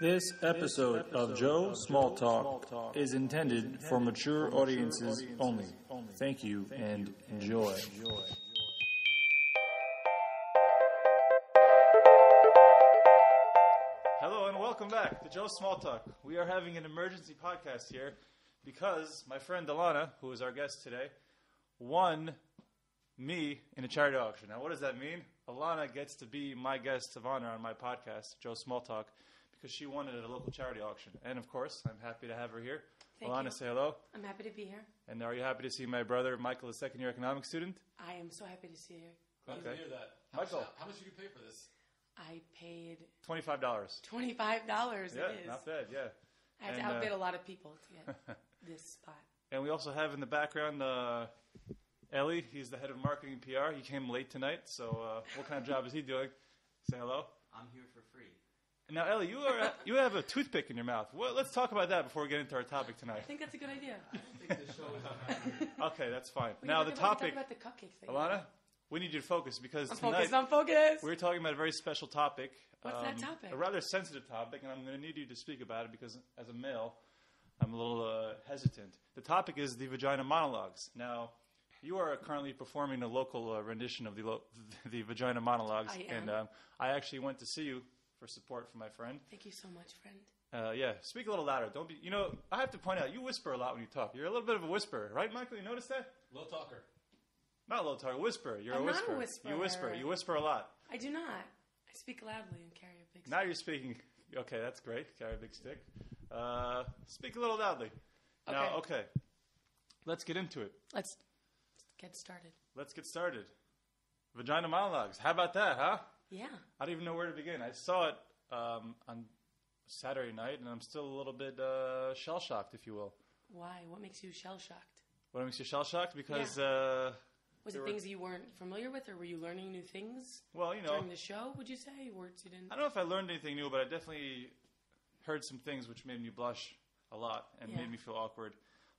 This episode of Joe Small Talk is intended for mature audiences only. Thank you and enjoy. Hello and welcome back to Joe Small Talk. We are having an emergency podcast here because my friend Illana, who is our guest today, won me in a charity auction. Now, what does that mean? Illana gets to be my guest of honor on my podcast, Joe Small Talk, because she won it at a local charity auction. And, of course, I'm happy to have her here. Thank Illana, you. say hello. I'm happy to be here. And are you happy to see my brother, Michael, a second-year economics student? I am so happy to see you. Glad to hear that. Michael. How much did you pay for this? I paid $25. $25. Yeah, It is. not bad, yeah. I had to outbid a lot of people to get this spot. And we also have in the background Ellie. He's the head of marketing and PR. He came late tonight, so what kind of job is he doing? Say hello. I'm here for free. Now, Ellie, you have a toothpick in your mouth. Well, let's talk about that before we get into our topic tonight. I think that's a good idea. I don't think this show is on. Okay, that's fine. We Now, can the talk topic, about the cupcakes thing. Illana, we need you to focus because I'm tonight focused. I'm focused. we're talking about a very special topic. What's that topic? A rather sensitive topic, and I'm going to need you to speak about it because as a male, I'm a little hesitant. The topic is the Vagina Monologues. Now, you are currently performing a local rendition of the Vagina Monologues. I am. And I actually went to see you for support from my friend. Thank you so much, friend. Yeah, speak a little louder. Don't be. I have to point out, you whisper a lot when you talk. You're a little bit of a whisperer, right, Michael? You notice that? Low talker. Not a little talker, whisper. You're I'm a not whisperer. a whisperer. You whisper. You whisper a lot. I do not. I speak loudly and carry a big Now stick. you're speaking. Okay, that's great. Carry a big stick. Speak a little loudly. Now, okay. Let's get into it. Let's get started. Let's get started. Vagina Monologues. How about that, huh? Yeah. I don't even know where to begin. I saw it on Saturday night, and I'm still a little bit shell-shocked, if you will. Why? What makes you shell-shocked? What makes you shell-shocked? Because... Was it things you weren't familiar with, or were you learning new things well, during the show, would you say? Words you didn't... I don't know if I learned anything new, but I definitely heard some things which made me blush a lot and made me feel awkward.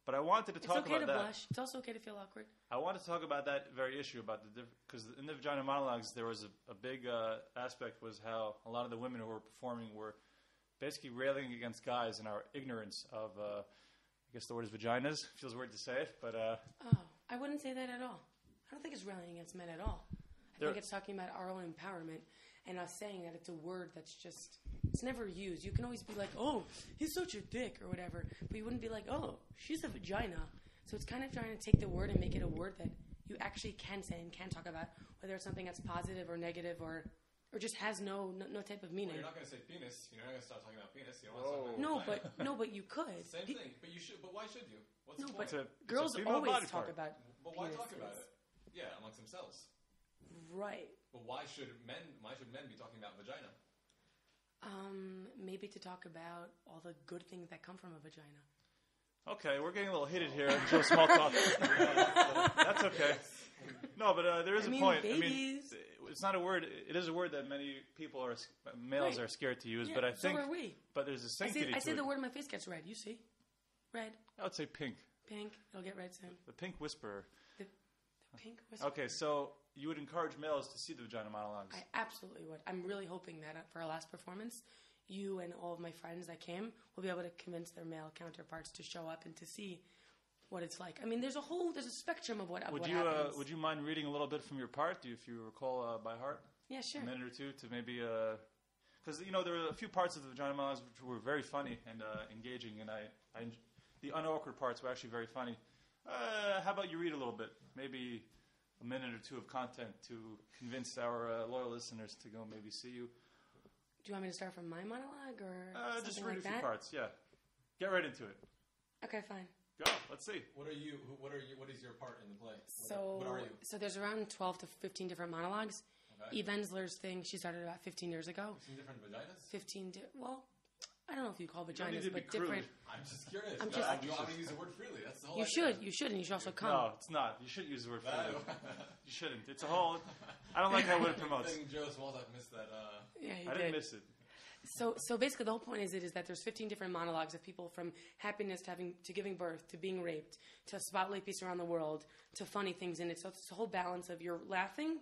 But I wanted to talk about that. It's okay to blush. It's also okay to feel awkward. I wanted to talk about that very issue, about because in the Vagina Monologues, there was a big aspect was how a lot of the women who were performing were basically railing against guys in our ignorance of, I guess the word is vaginas. Feels weird to say it, but... I wouldn't say that at all. I don't think it's railing against men at all. I think it's talking about our own empowerment and us saying that it's a word that's just, it's never used. You can always be like, oh, he's such a dick or whatever, but you wouldn't be like, oh, she's a vagina. So it's kind of trying to take the word and make it a word that you actually can say and can talk about, whether it's something that's positive or negative or just has no type of meaning. Well, you're not going to say penis. You're not going to start talking about penis. You don't want to talk about but you could. Same thing. But you should. But why should you? What's the but point? girls always talk about But why penises. talk about it? Yeah, amongst themselves. Right. But why should men be talking about vagina? Maybe to talk about all the good things that come from a vagina. Okay, we're getting a little heated here. Joe Small Talk. That's okay. No, but there is a point. Babies. I mean, it's not a word. It is a word that many people males are scared to use. Yeah, but I think, so are we. But there's a sanctity to it. I say the word and my face gets red. You see, red, I would say pink. pink. It'll get red soon. The pink whisperer. The pink whisper. Okay, so you would encourage males to see the Vagina Monologues. I absolutely would. I'm really hoping that for our last performance, you and all of my friends that came will be able to convince their male counterparts to show up and to see what it's like. I mean, there's a spectrum of what happens. Would you mind reading a little bit from your part, if you recall by heart? Yeah, sure. A minute or two to maybe, because there were a few parts of the Vagina Monologues which were very funny and engaging, and the unawkward parts were actually very funny. How about you read a little bit, maybe a minute or two of content to convince our loyal listeners to go maybe see you. Do you want me to start from my monologue or just something read like a few that? parts? Yeah, get right into it. Okay, fine. Go. Let's see. What are you? What is your part in the play? So, what are you? So there's around 12 to 15 different monologues. Okay. Eve Ensler's thing, she started about 15 years ago. 15 different vaginas? Well, I don't know if you call don't vaginas, need to be but different. I'm just curious. I'm You just- want me to use the word freely. That's the whole You idea. should, and you should also come. No, it's not. You shouldn't use the word freely. You shouldn't. It's a whole. I don't like how it promotes. I think Joe Smalltalk missed that. Yeah, he I didn't miss it. So basically, the whole point is that there's 15 different monologues of people from happiness to giving birth to being raped to spotlight peace around the world to funny things in it. So it's a whole balance of you're laughing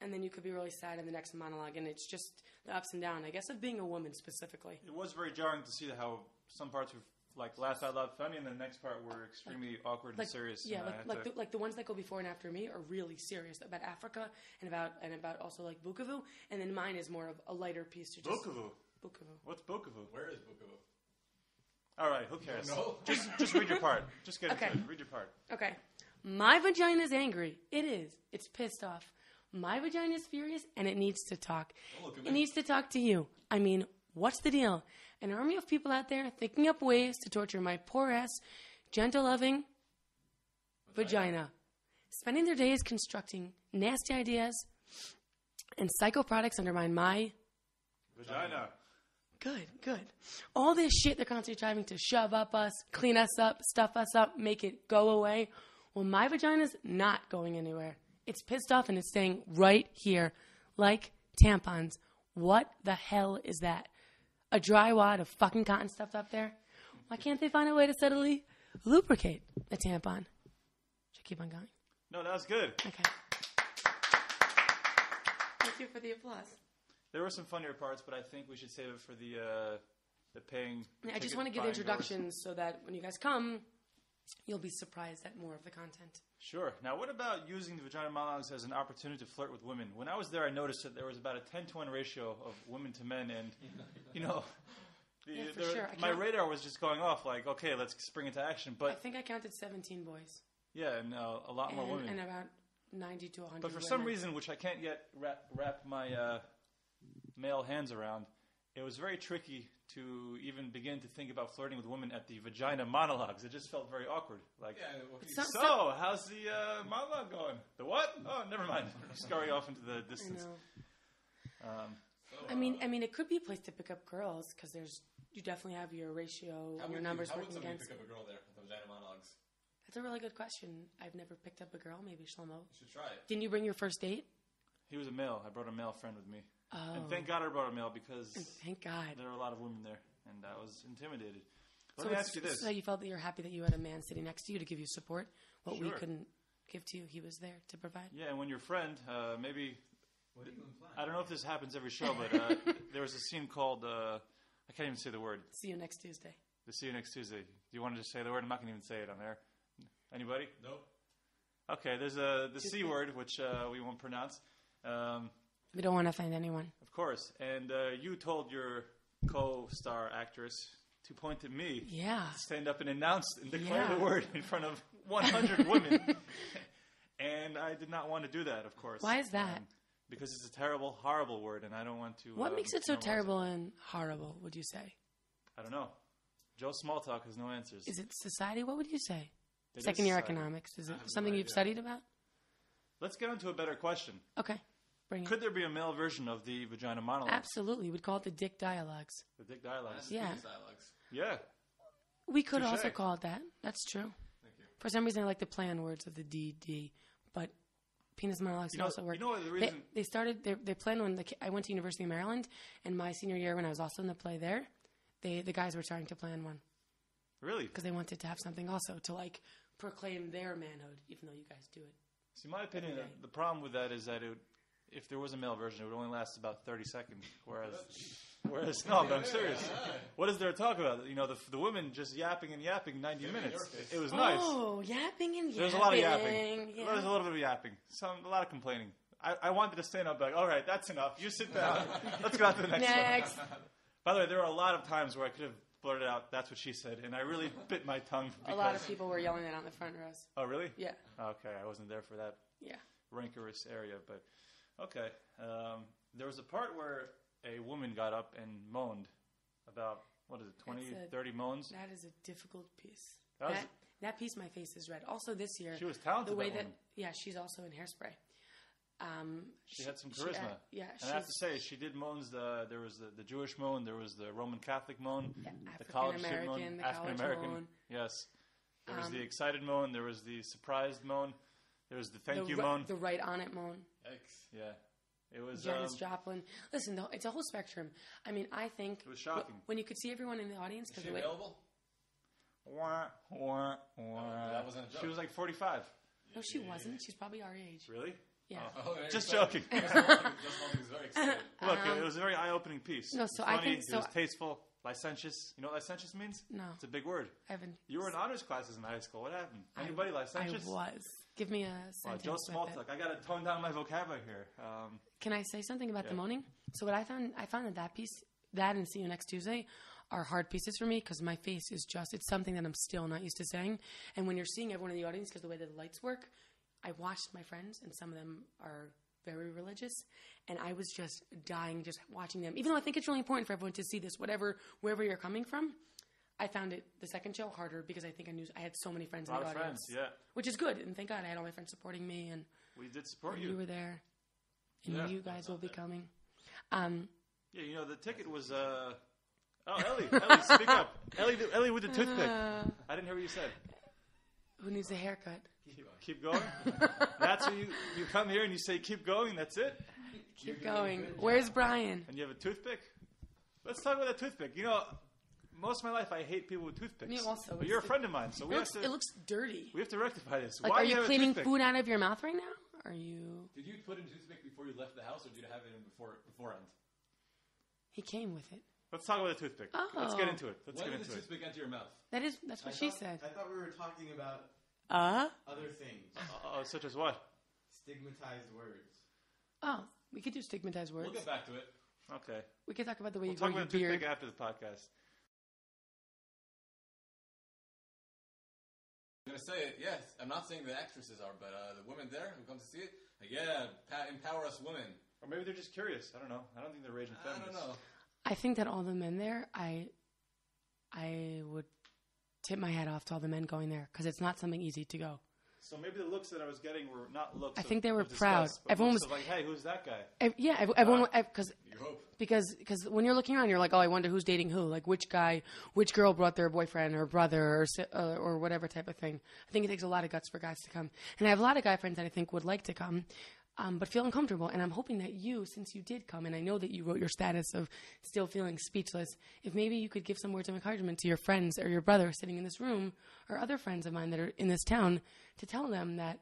and then you could be really sad in the next monologue, and it's just the ups and downs, I guess, of being a woman specifically. It was very jarring to see how some parts were like laugh out loud funny, and the next part were extremely awkward and serious. Yeah, like the ones that go before and after me are really serious about Africa and about also like Bukavu, and then mine is more of a lighter piece to just Bukavu. What's Bukavu? Where is Bukavu? All right, who cares? No. Just read your part. Just get into it. Read your part. Okay. My vagina's angry. It is. It's pissed off. My vagina's furious, and it needs to talk. It needs to talk to you. I mean, what's the deal? An army of people out there thinking up ways to torture my poor ass, gentle loving vagina. Spending their days constructing nasty ideas and psycho products undermine my vagina. Good. All this shit they're constantly trying to shove up us, clean us up, stuff us up, make it go away. Well, my vagina's not going anywhere. It's pissed off and it's staying right here, like tampons. What the hell is that? A dry wad of fucking cotton stuffed up there? Why can't they find a way to subtly lubricate a tampon? Should I keep on going? No, that was good. Okay. Thank you for the applause. There were some funnier parts, but I think we should save it for the paying. I just want to give the introductions so that when you guys come, you'll be surprised at more of the content. Sure. Now, what about using the Vagina Monologues as an opportunity to flirt with women? When I was there, I noticed that there was about a 10-to-1 ratio of women to men, and, my radar was just going off like, okay, let's spring into action. But I think I counted 17 boys. Yeah, and a lot more women. And about 90 to 100 But for women. some reason, which I can't yet wrap my male hands around, it was very tricky to even begin to think about flirting with women at the Vagina Monologues. It just felt very awkward. Like, how's the monologue going? The what? Oh, never mind. Scurry off into the distance. I know. I mean, it could be a place to pick up girls because you definitely have your ratio and your numbers working against. How would somebody pick up a girl there at the Vagina Monologues? That's a really good question. I've never picked up a girl. Maybe Shlomo. You should try it. Didn't you bring your first date? He was a male. I brought a male friend with me. Oh. And thank God I brought a male because thank God there were a lot of women there, and I was intimidated. Let me ask you this. So you felt that you're happy that you had a man sitting next to you to give you support? What we couldn't give to you, he was there to provide? Yeah, and when your friend, maybe... What do you imply? I don't know if this happens every show, but there was a scene called... I can't even say the word. See you next Tuesday. The See you next Tuesday. Do you want to just say the word? I'm not going to even say it on there. Anybody? Nope. Okay, there's the C word, which we won't pronounce. We don't want to offend anyone. Of course. And you told your co-star actress to point at me. Yeah. Stand up and announce and declare the word in front of 100 women. And I did not want to do that, of course. Why is that? Because it's a terrible, horrible word, and I don't want to... What makes it so terrible and horrible, would you say? I don't know. Joe Smalltalk has no answers. Is it society? What would you say? Second year economics. Is it something you've studied about? Let's get on to a better question. Okay. Bring it. Could there be a male version of the Vagina Monologue? Absolutely. We'd call it the Dick Dialogues. The Dick Dialogues. Yeah. Dialogues. Yeah. We could also call it that. That's true. Thank you. For some reason, I like the play on words of the DD, but penis monologues also work. You know what the reason? They started. They planned when I went to University of Maryland, and my senior year when I was also in the play there, the guys were trying to plan one. Really? Because they wanted to have something also to like proclaim their manhood, even though you guys do it. See, my opinion, the problem with that is that if there was a male version, it would only last about 30 seconds. Whereas, no, but I'm serious. What is there to talk about? You know, the women just yapping and yapping 90 minutes. It was nice. Oh, yapping and yapping. There's a lot of yapping. Yeah. There's a little bit of yapping. A lot of complaining. I wanted to stand up like, all right, that's enough. You sit down. Let's go on to the next one. By the way, there were a lot of times where I could have blurted out, that's what she said, and I really bit my tongue. A lot of people were yelling that on the front rows. Oh, really? Yeah. Okay, I wasn't there for that rancorous area, but okay. There was a part where a woman got up and moaned about, 30 moans? That is a difficult piece. That piece, my face is red. Also this year. She was talented, she's also in Hairspray. She had some charisma. And I have to say, she did moans. There was the Jewish moan, there was the Roman Catholic moan, the college student moan, African American. Yes. There was the excited moan, there was the surprised moan, there was the thank you moan. The right on it moan. Yikes. Yeah. It was Janis Joplin. Listen, though, it's a whole spectrum. I mean, I think it was shocking when you could see everyone in the audience. Is she available? That wasn't a joke. She was like 45. No, she wasn't. She's probably our age. Really? Yeah. Just joking. Just Monologues is very excited. Look, it was a very eye-opening piece. No, It was so funny, I think it was tasteful, licentious. You know what licentious means? No. It's a big word. I haven't. You were in honors classes in high school. What happened? Anybody licentious? I was. Give me a sentence. Joe Smalltalk. I got to tone down my vocabulary here. Can I say something about the moaning? So what I found that piece, that and See You Next Tuesday, are hard pieces for me because my face is just, it's something that I'm still not used to saying. And when you're seeing everyone in the audience, because the way that the lights work, I watched my friends, and some of them are very religious, and I was just dying just watching them. Even though I think it's really important for everyone to see this, wherever you're coming from, I found it, the second show, harder because I think I had so many friends in the audience. A lot of friends, yeah. Which is good, and thank God I had all my friends supporting me, and we did support you. You were there, and you guys will be coming. Yeah, the ticket was... Ellie, speak up. Ellie with the toothpick. I didn't hear what you said. Who needs a haircut? Keep going? That's what you come here and you say keep going, that's it? Keep going. Where's Brian? And you have a toothpick? Let's talk about that toothpick. Most of my life I hate people with toothpicks. Me also. But you're a friend of mine, so it looks dirty. We have to rectify this. Like, Why are you cleaning food out of your mouth right now? Are you... Did you put in toothpick before you left the house, or did you have it in beforehand? He came with it. Let's talk about the toothpick. Oh. Let's get into it. When did the toothpick enter your mouth? That's what she said. I thought we were talking about other things. Such as what? Stigmatized words. Oh, we could do stigmatized words. We'll get back to it. Okay. We could talk about the way we'll you grow your beard. We'll talk about the toothpick after the podcast. I'm going to say it, yes. I'm not saying the actresses are, but the women there who come to see it, empower us women. Or maybe they're just curious. I don't know. I don't think they're raging feminists. I don't know. I think that all the men there, I would tip my hat off to all the men going there because it's not something easy to go. So maybe the looks that I was getting were not looks. I think they were proud. Everyone was like, "Hey, who's that guy?" Everyone because when you're looking around, you're like, "Oh, I wonder who's dating who. Like which girl brought their boyfriend or brother or whatever type of thing." I think it takes a lot of guts for guys to come, and I have a lot of guy friends that I think would like to come. But feel uncomfortable. And I'm hoping that you, since you did come, and I know that you wrote your status of still feeling speechless, if maybe you could give some words of encouragement to your friends or your brother sitting in this room or other friends of mine that are in this town to tell them that,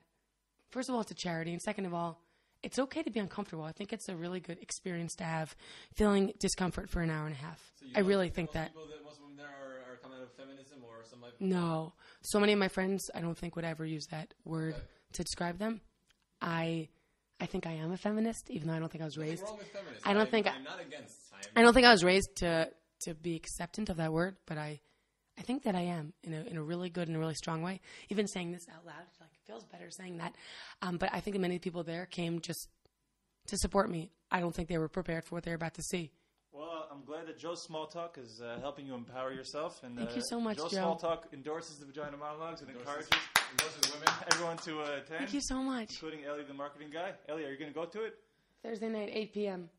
first of all, it's a charity. And second of all, it's okay to be uncomfortable. I think it's a really good experience to have feeling discomfort for an hour and a half. So I really think that. Most of them there are coming out of feminism or something like that? No. So many of my friends, I don't think would ever use that word to describe them. I think I am a feminist, even though I don't think I was raised. Wrong with feminists. I'm not against. I don't think I was raised to be acceptant of that word, but I think that I am in a really good and a really strong way. Even saying this out loud, it feels better saying that. But I think that many people there came just to support me. I don't think they were prepared for what they were about to see. Well, I'm glad that Joe Smalltalk is helping you empower yourself. And thank you so much, Joe. Smalltalk endorses the Vagina Monologues and encourages women. Everyone to attend. Thank you so much. Including Ellie, the marketing guy. Ellie, are you going to go to it? Thursday night, 8 p.m.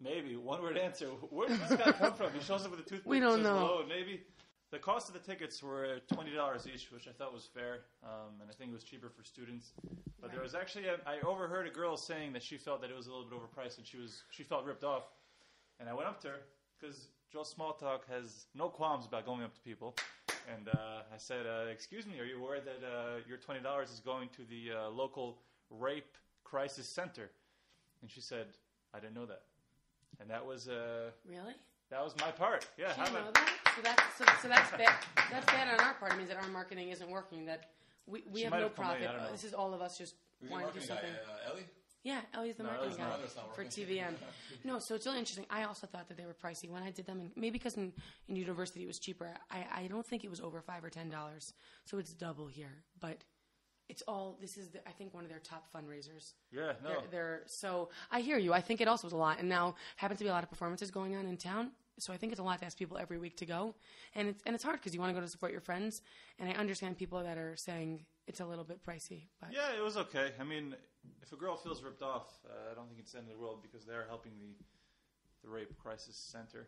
Maybe. One word answer. Where did this guy come from? He shows up with a toothpick. We don't know. Hello, and maybe. The cost of the tickets were $20 each, which I thought was fair. And I think it was cheaper for students. But there was actually, I overheard a girl saying that she felt that it was a little bit overpriced and she felt ripped off. And I went up to her because Joe Smalltalk has no qualms about going up to people. And I said, excuse me, are you aware that your $20 is going to the local rape crisis center? And she said, I didn't know that. And that was... Really? That was my part. Yeah. Did you know that? So that's bad. That's bad on our part. It means that our marketing isn't working. That we have no profit. This is all of us just wanting to do something. Ellie? Yeah, Ellie's the marketing guy for TVM. No, so it's really interesting. I also thought that they were pricey when I did them, and maybe because in university it was cheaper. I don't think it was over $5 or $10, so it's double here. But it's all. This is I think one of their top fundraisers. Yeah, no. So I hear you. I think it also was a lot, and now happens to be a lot of performances going on in town. So I think it's a lot to ask people every week to go, and it's hard because you want to go to support your friends, and I understand people that are saying it's a little bit pricey. But yeah, it was okay. I mean, if a girl feels ripped off, I don't think it's the end of the world because they're helping the rape crisis center.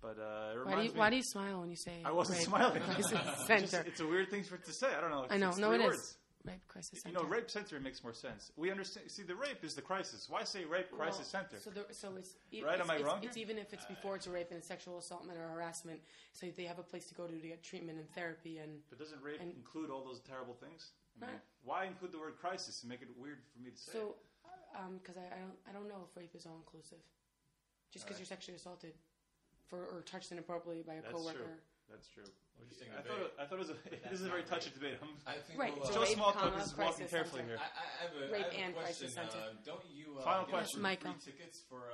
But it reminds me. Why do you smile when you say? I wasn't rape smiling. crisis center. It's a weird thing to say. I don't know. I know. It's no, it words. is. Rape crisis You center. know, rape center makes more sense. We understand. See, the rape is the crisis. Why say rape crisis center? So it's Right, am I wrong It's here? even if it's before it's a rape and a sexual assaultment or harassment. So they have a place to go to get treatment and therapy and. But doesn't rape include all those terrible things? I mean, Right. why include the word crisis and make it weird for me to say? So, because I don't know if rape is all inclusive. Just because you're sexually assaulted or touched inappropriately by a coworker. That's true. Interesting I debate. thought it was this is a very touchy debate. I think Right, we'll, it's a Joe rape, Smalltalk comma, is walking crisis carefully center. here. I have a Rape question. and crisis center. Don't you Final get question. Michael. free tickets for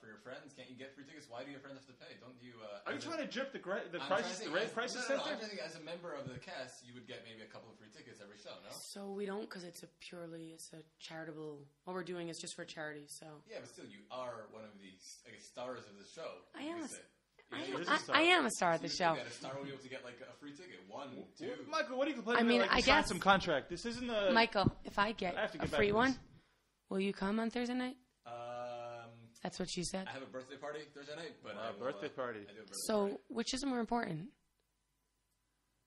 your friends? Can't you get free tickets? Why do your friends have to pay? Don't you? Are you trying to drip the rape crisis No, center? I'm trying to think as a member of the cast, you would get maybe a couple of free tickets every show, no? So we don't, because it's a charitable. What we're doing is just for charity. So Yeah, but still, you are one of the stars of the show. I am. I I am a star at the show. A star will be able to get like a free ticket. 1, 2. Michael, what are you complaining I mean, about? Like, I you signed guess- some contract. This isn't a... Michael, if I get I have to a get back free to one, this. will you come on Thursday night? That's what you said. I have a birthday party Thursday night, but Wow, I will, birthday party. I do a birthday So, party. which is more important?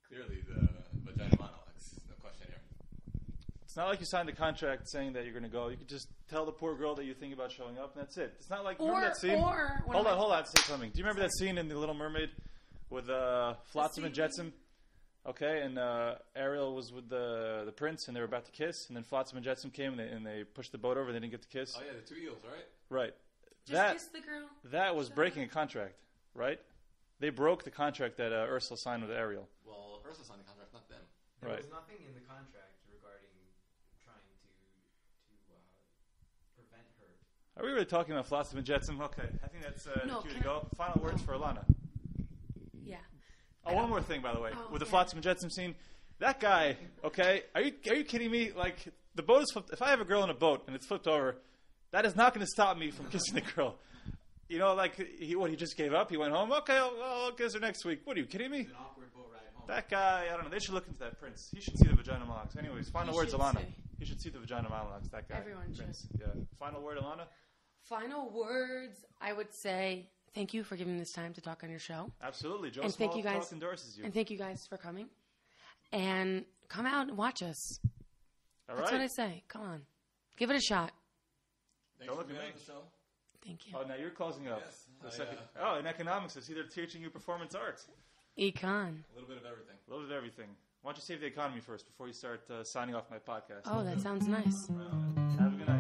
Clearly, the Vagina Monologues. No question here. It's not like you signed a contract saying that you're going to go. You could just tell the poor girl that you think about showing up, and that's it. It's not like... remember that scene? Hold on. I have to say something. Do you remember that scene in The Little Mermaid with Flotsam and Jetsam? Okay, and Ariel was with the prince, and they were about to kiss, and then Flotsam and Jetsam came, and they pushed the boat over, and they didn't get to kiss. Oh, yeah, the 2 eels, right? Right. Just kiss the girl. That was breaking a contract, right? They broke the contract that Ursula signed with Ariel. Well, Ursula signed the contract, not them. There Right. was nothing in the contract regarding trying to prevent her. Are we really talking about Flotsam and Jetsam? Okay, I think that's No, cue to can go. Final words for Illana. Yeah. Oh, one more thing, by the way, Oh, with the yeah. Flotsam and Jetsam scene. That guy, okay, are you kidding me? Like, the boat is flipped. If I have a girl in a boat and it's flipped over, that is not going to stop me from kissing the girl. You know, like, he just gave up? He went home? Okay, I'll kiss her next week. What, are you kidding me? It's an awkward boat ride home. That guy, I don't know. They should look into that Prince. He should see the Vagina Monologues. Anyways, final He words, should Illana. see. He should see the Vagina Monologues, that guy. Everyone Prince. Yeah. Final word, Illana? Final words, I would say thank you for giving this time to talk on your show. Absolutely. Joe And thank you Smalltalk guys- endorses you. And thank you guys for coming. And come out and watch us. All That's right. what I say. Come on. Give it a shot. Thanks Don't for look being at on me. the show. Thank you. Oh, now you're closing up. Yes. The second. Oh, in economics, I see they're teaching you performance arts. Econ. A little bit of everything. A little bit of everything. Why don't you save the economy first before you start signing off my podcast? Oh, that sounds nice. Have a good night.